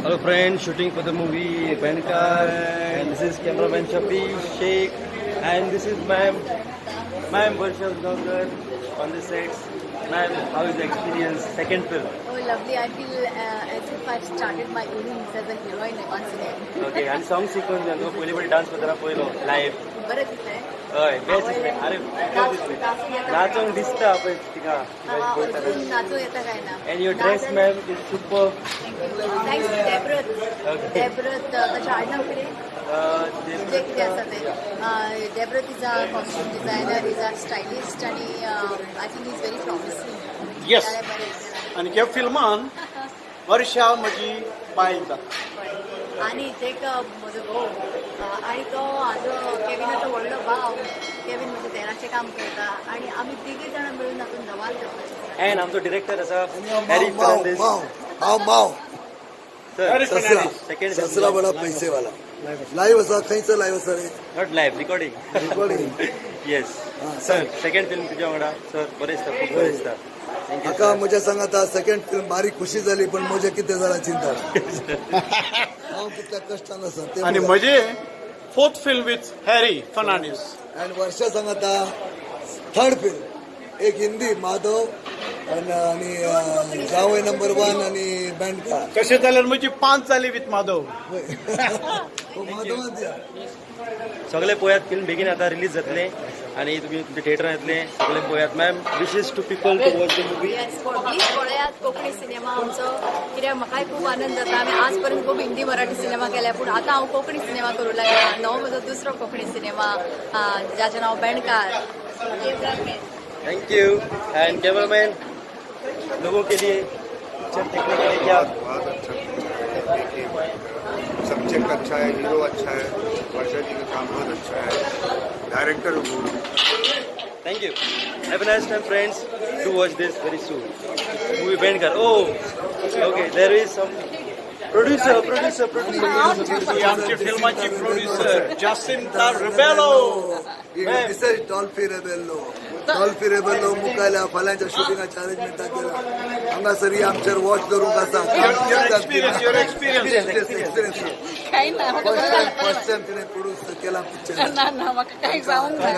Hello friends, shooting for the movie Benkar, and this is cameraman Shafi Sheikh, and this is ma'am Varsha Udgavkar on the sets. Ma'am, how is the experience? Second film. Oh, lovely. I feel as if I've started my innings as a heroine once again. Okay, and song sequence जातो पहिले पण dance करताना पहिलो live. बरं दिसतंय. हय, best दिसले. अरे बेस्ट दिसले. नाचून दिसता आपण तिका. अजून नाचू येतं काय ना. And your dress ma'am is super. Thanks Debrat. Okay. Debrat त्याचं आडनाव किती? म्हणजे किती असतं ते. Debrat is a costume designer, is a stylist आणि I think is very promising. Yes. आणि ह्या फिल्मान वर्षा म्हजी बायका आणि ते एक म्हजो भाऊ आणि तो हाजो केविनाचो व्हडलो भाव. केविन म्हणजे तेराचें काम करता आणि आमी तिगूय जाणां मेळून हातून धमाल करता. And आमचो director असा हॅरी फर्नांडीस. माव सर, ससरा second ससरा बडा पैसे वाला लाईव्ह असा खंयचं लाईव्ह असा रे Not live, recording. Recording Yes. Sir, second film तुझ्या वांगडा. Sir, बरें दिसता, खूप बरें दिसता. Thank you, आका sir. म्हज्या सांगात सेकंड फिल्म बारी खुशी झाली पण म्हजे कितें जाला चिंता हांव कितल्या कश्टान आसा ते आणि म्हजे fourth film with Harry Fernandes. आणि वर्षा सांगाता थर्ड फिल्म एक हिंदी माधव आणि जावय नंबर 1 आणि बँडका कशें जाल्यार म्हजी 5 जाली विथ माधव. माधवान द्या सगळे पोयात फिल्म बेगीन आता रिलीज जातले आणि तुम्ही तुमच्या थिएटरान येतले सगळे पोयात. Ma'am wishes to people to watch the movie. Yes, please पळयात कोंकणी सिनेमा आमचो. कित्याक म्हाकाय खूब आनंद जाता. हांवें आज पर्यंत खूब हिंदी मराठी सिनेमा केल्या पूण आतां हांव कोंकणी सिनेमा करूं लागला. हो म्हजो दुसरो कोंकणी सिनेमा जाचें नांव Benkar. Thank you. And cameraman लोगों के लिए पिक्चर देखने के लिए क्या? बहुत अच्छा सब्जेक्ट अच्छा है, हीरो अच्छा है, वर्षा जी का काम बहुत अच्छा है, director Thank you. Have a nice time, friends. Do watch this very soon. Movie Benkar. Oh, okay. There is some producer. ही आमची फिल्माची प्रोड्युसर जासिंता रिबेलो. डॉल्फी रेबेल्लो मुखायला फाल्यांच्या शुटिंगाचे अरेंजमेंटा केला हांगासर आमचेर वॉच करूंक आसा. Your experience. काही ना म्हाका बरं झालं. फर्स्ट टाइम तिने प्रोड्यूस केला पिक्चर. ना ना म्हाका काही जावंक ना.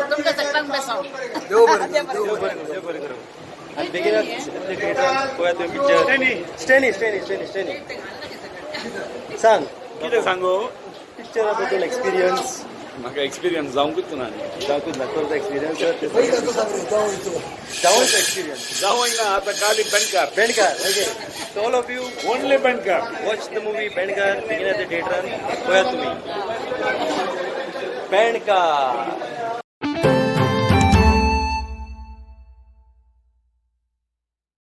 तुमच्या सगळ्यांक बेसाव. देव बरें करूं. And begin at the theater. Poya to picture. Steny. Sang. कितें सांगू? Picture बद्दल experience. म्हाका एक्सपिरियन्स जावंकूच ना. दाखवून दाखवता experience. जावं experience. जावंक ना आता खाली Benkar. Benkar. Okay. So all of you only Benkar. watch the movie Benkar. Begin at the theater. Poya to me. Benkar.